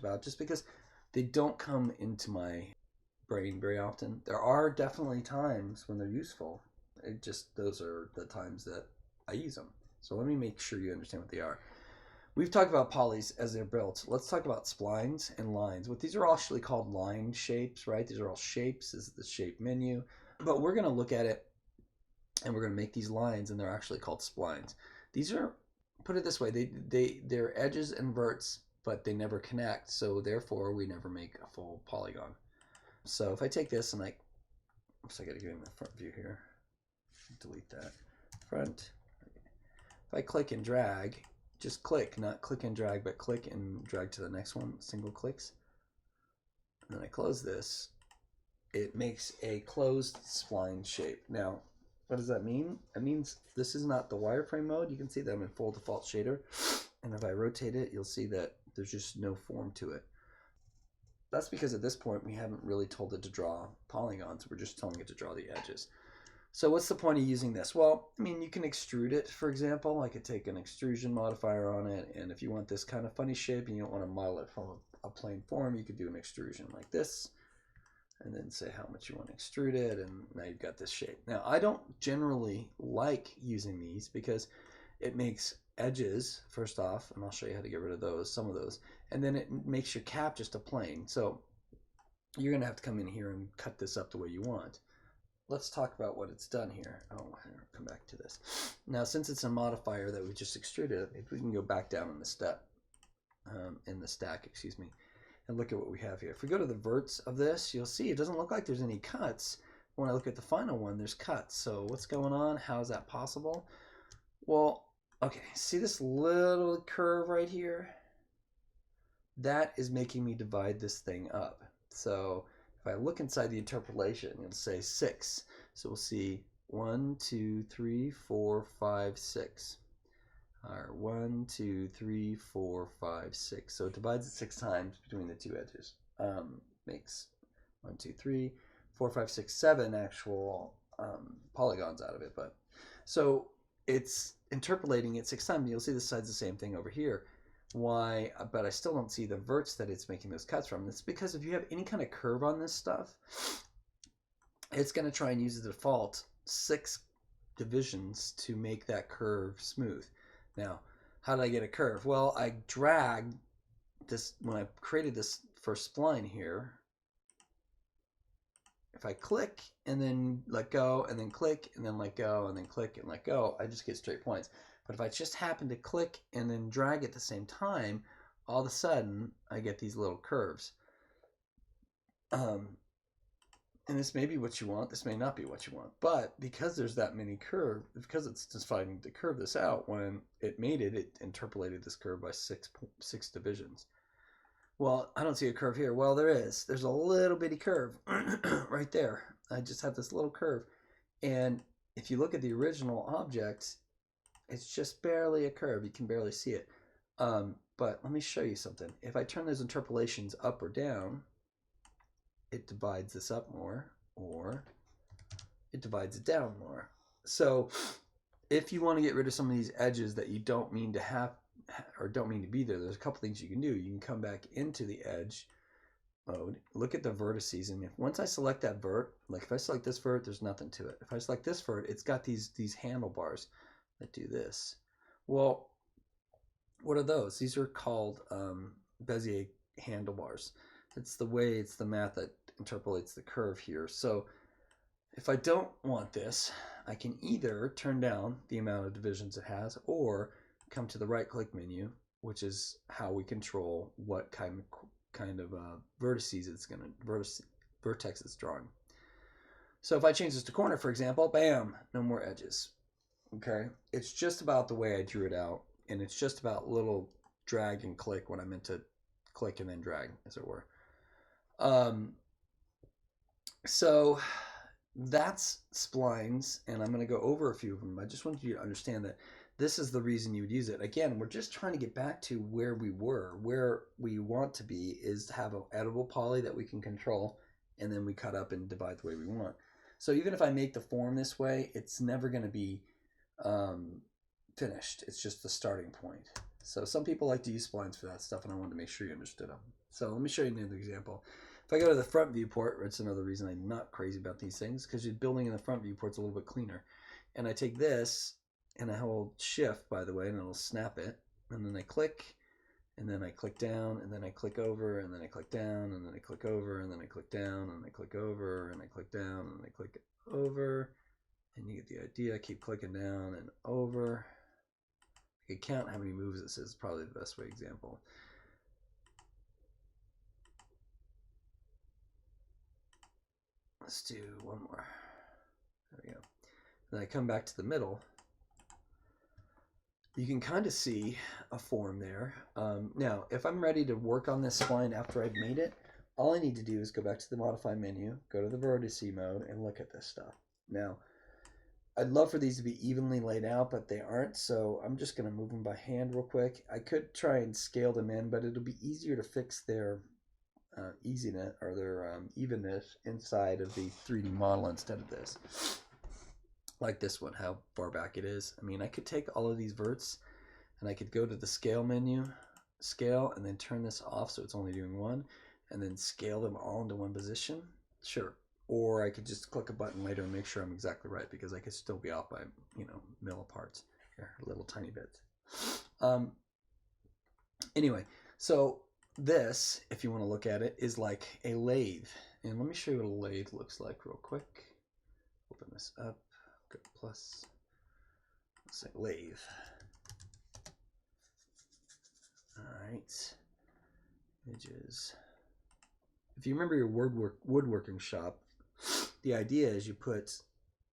about, just because they don't come into my brain very often. There are definitely times when they're useful. It just, those are the times that I use them. So let me make sure you understand what they are. We've talked about polys as they're built. Let's talk about splines and lines. What these are actually called line shapes, right? These are all shapes. This is the shape menu. But we're going to look at it and we're going to make these lines, and they're actually called splines. These are, put it this way, they're edges and verts, but they never connect. So therefore, we never make a full polygon. So if I take this and oops, I got to give him the front view here. Delete that. Front. If I click and drag, just click, not click and drag, but click and drag to the next one, single clicks. And then I close this. It makes a closed spline shape. Now, what does that mean? It means this is not the wireframe mode. You can see that I'm in full default shader. And if I rotate it, you'll see that there's just no form to it. That's because at this point, we haven't really told it to draw polygons. We're just telling it to draw the edges. So what's the point of using this? Well, I mean, you can extrude it, for example. I could take an extrusion modifier on it, and if you want this kind of funny shape and you don't want to model it from a plain form, you could do an extrusion like this, and then say how much you want to extrude it, and now you've got this shape. Now, I don't generally like using these because it makes edges, first off, and I'll show you how to get rid of those, some of those, and then it makes your cap just a plane. So you're going to have to come in here and cut this up the way you want. Let's talk about what it's done here. Oh, I'll come back to this. Now, since it's a modifier that we just extruded, if we can go back down in the stack, excuse me, and look at what we have here. If we go to the verts of this, you'll see it doesn't look like there's any cuts. When I look at the final one, there's cuts. So what's going on? How is that possible? Well, okay, see this little curve right here? That is making me divide this thing up. So if I look inside the interpolation, it'll say 6. So we'll see 1, 2, 3, 4, 5, 6. All right, 1, 2, 3, 4, 5, 6. So it divides it 6 times between the two edges. Makes 1, 2, 3, 4, 5, 6, 7 actual polygons out of it. But so it's interpolating it 6 times. You'll see this side's the same thing over here. Why? But I still don't see the verts that it's making those cuts from. It's because if you have any kind of curve on this stuff, it's going to try and use the default 6 divisions to make that curve smooth. Now, how did I get a curve? Well, I dragged this, when I created this first spline here, if I click and then let go, and then click and then let go, and then click and let go, I just get straight points. But if I just happen to click and then drag at the same time, all of a sudden I get these little curves. And this may be what you want, this may not be what you want. But because there's that many curves, because it's deciding to curve this out, when it made it, it interpolated this curve by six divisions. Well, I don't see a curve here. Well, there is. There's a little bitty curve right there. I just have this little curve. And if you look at the original object, it's just barely a curve. You can barely see it. But let me show you something. If I turn those interpolations up or down, it divides this up more, or it divides it down more. So if you want to get rid of some of these edges that you don't mean to have or don't mean to be there, there's a couple things you can do. You can come back into the edge mode, look at the vertices, and once I select that vert, like if I select this vert, there's nothing to it. If I select this vert, it's got these handlebars that do this. Well, what are those? These are called Bezier handlebars. It's the math that interpolates the curve here. So if I don't want this, I can either turn down the amount of divisions it has, or come to the right click menu, which is how we control what kind of vertices it's going to, vertex it's drawing. So if I change this to corner, for example, bam, no more edges. Okay, it's just about the way I drew it out, and it's just about little drag and click when I meant to click and then drag, as it were. So that's splines, and I'm going to go over a few of them. I just want you to understand that this is the reason you would use it. Again, we're just trying to get back to where we were. Where we want to be is to have an editable poly that we can control, and then we cut up and divide the way we want. So even if I make the form this way, it's never going to be finished. It's just the starting point. So some people like to use splines for that stuff, and I wanted to make sure you understood them. So let me show you another example. If I go to the front viewport, it's another reason I'm not crazy about these things, because you're building in the front viewport's a little bit cleaner. And I take this, and I hold shift, by the way, and it'll snap it. And then I click, and then I click down, and then I click over, and then I click down, and then I click over, and then I click down, and I click over, and I click down, and I click over. And you get the idea. Keep clicking down and over. You can count how many moves this is, probably the best way example. Let's do one more. There we go. Then I come back to the middle. You can kind of see a form there. Now, if I'm ready to work on this spline after I've made it, all I need to do is go back to the modify menu, go to the vertice mode, and look at this stuff. Now, I'd love for these to be evenly laid out, but they aren't, so I'm just going to move them by hand real quick. I could try and scale them in, but it'll be easier to fix their easiness or their evenness inside of the 3D model instead of this. Like this one, how far back it is. I mean, I could take all of these verts and I could go to the scale menu, scale, and then turn this off so it's only doing one, and then scale them all into one position. Sure. Or I could just click a button later and make sure I'm exactly right, because I could still be off by, you know, milliparts here, little tiny bits. Anyway, so this, if you want to look at it, is like a lathe. And let me show you what a lathe looks like real quick. Open this up, go plus, let's say lathe. All right, images. If you remember your woodworking shop, the idea is you put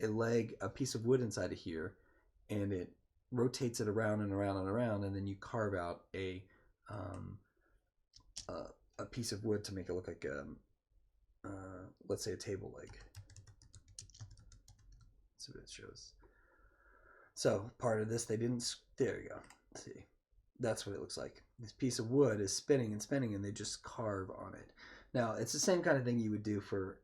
a piece of wood inside of here, and it rotates it around and around and around, and then you carve out a piece of wood to make it look like let's say a table leg. That's what it shows. So part of this they didn't. There you go. Let's see, that's what it looks like. This piece of wood is spinning and spinning, and they just carve on it. Now it's the same kind of thing you would do for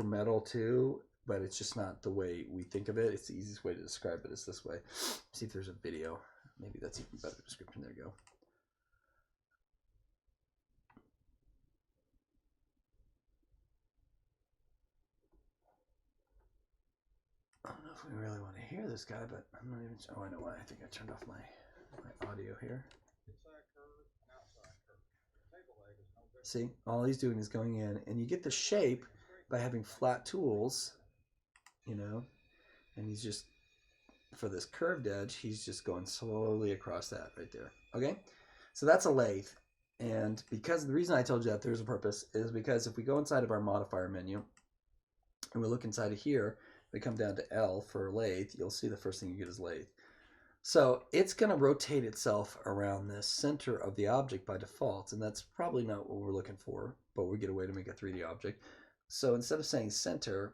metal too, but it's just not the way we think of it. It's the easiest way to describe it is this way. See if there's a video. Maybe that's even better description. There you go. I don't know if we really want to hear this guy, but I'm not even. Oh, I know why. I think I turned off my audio here. See, all he's doing is going in, and you get the shape by having flat tools, you know, and he's just, for this curved edge, he's just going slowly across that right there. Okay, so that's a lathe. And because the reason I told you that there's a purpose is because if we go inside of our modifier menu and we look inside of here, we come down to L for lathe, you'll see the first thing you get is lathe. So it's going to rotate itself around the center of the object by default, and that's probably not what we're looking for, but we get a way to make a 3D object. So instead of saying center,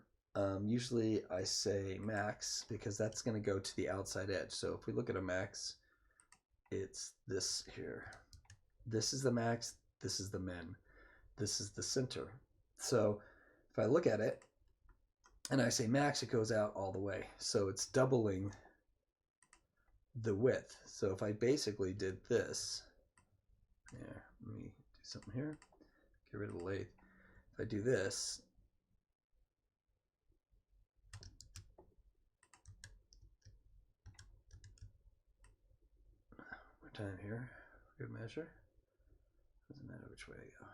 usually I say max, because that's going to go to the outside edge. So if we look at a max, it's this here. This is the max, this is the min, this is the center. So if I look at it and I say max, it goes out all the way. So it's doubling the width. So if I basically did this, yeah, let me do something here, get rid of the lathe. If I do this, more time here, good measure, doesn't matter which way I go,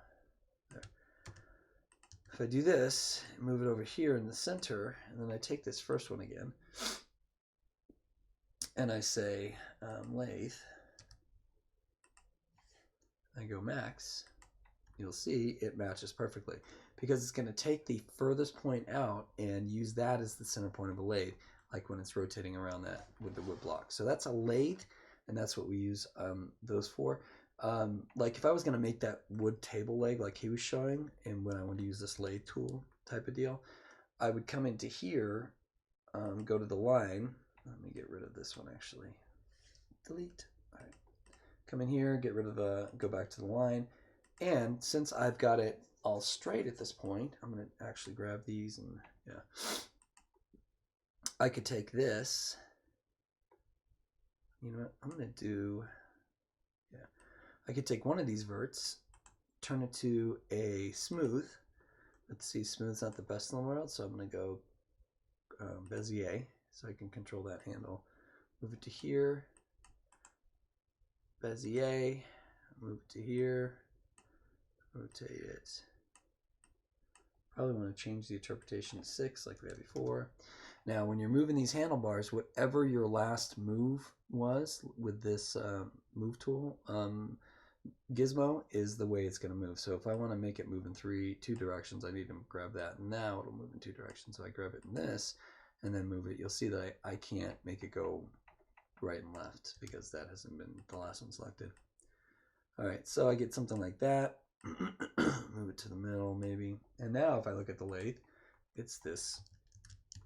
there. If I do this, move it over here in the center, and then I take this first one again, and I say lathe, I go max, you'll see it matches perfectly, because it's going to take the furthest point out and use that as the center point of a lathe, like when it's rotating around that with the wood block. So that's a lathe, and that's what we use those for. Like if I was going to make that wood table leg like he was showing, and when I want to use this lathe tool type of deal, I would come into here, go to the line. Let me get rid of this one actually. Delete. All right. Come in here, get rid of go back to the line. And since I've got it all straight at this point, I'm going to actually grab these and yeah. I could take this. You know what? I'm going to do, yeah. I could take one of these verts, turn it to a smooth. Let's see, smooth's not the best in the world, so I'm going to go Bezier, so I can control that handle. Move it to here, Bezier, move it to here, rotate it. Probably want to change the interpretation to 6 like we had before. Now, when you're moving these handlebars, whatever your last move was with this move tool, gizmo is the way it's going to move. So if I want to make it move in two directions, I need to grab that. Now it'll move in 2 directions. So I grab it in this and then move it. You'll see that I can't make it go right and left because that hasn't been the last one selected. All right, so I get something like that. Move it to the middle maybe. And now if I look at the lathe, it's this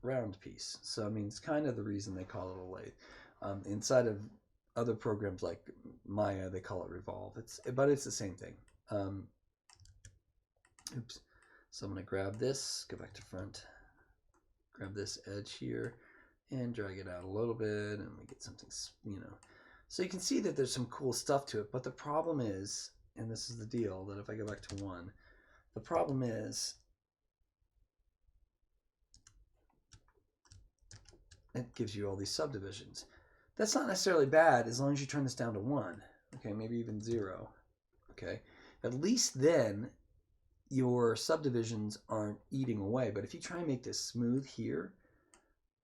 round piece. So I mean, it's kind of the reason they call it a lathe. Inside of other programs like Maya, they call it revolve. But it's the same thing. Oops. So I'm going to grab this, go back to front, grab this edge here, and drag it out a little bit, and we get something, you know. So you can see that there's some cool stuff to it, but the problem is, and this is the deal, that if I go back to 1, the problem is it gives you all these subdivisions. That's not necessarily bad as long as you turn this down to 1, okay, maybe even 0, okay. At least then your subdivisions aren't eating away. But if you try and make this smooth here,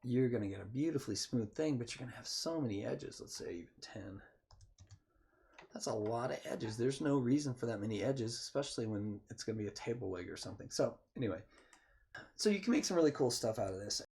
you're going to get a beautifully smooth thing, but you're going to have so many edges. Let's say even 10. That's a lot of edges. There's no reason for that many edges, especially when it's going to be a table leg or something. So anyway, so you can make some really cool stuff out of this.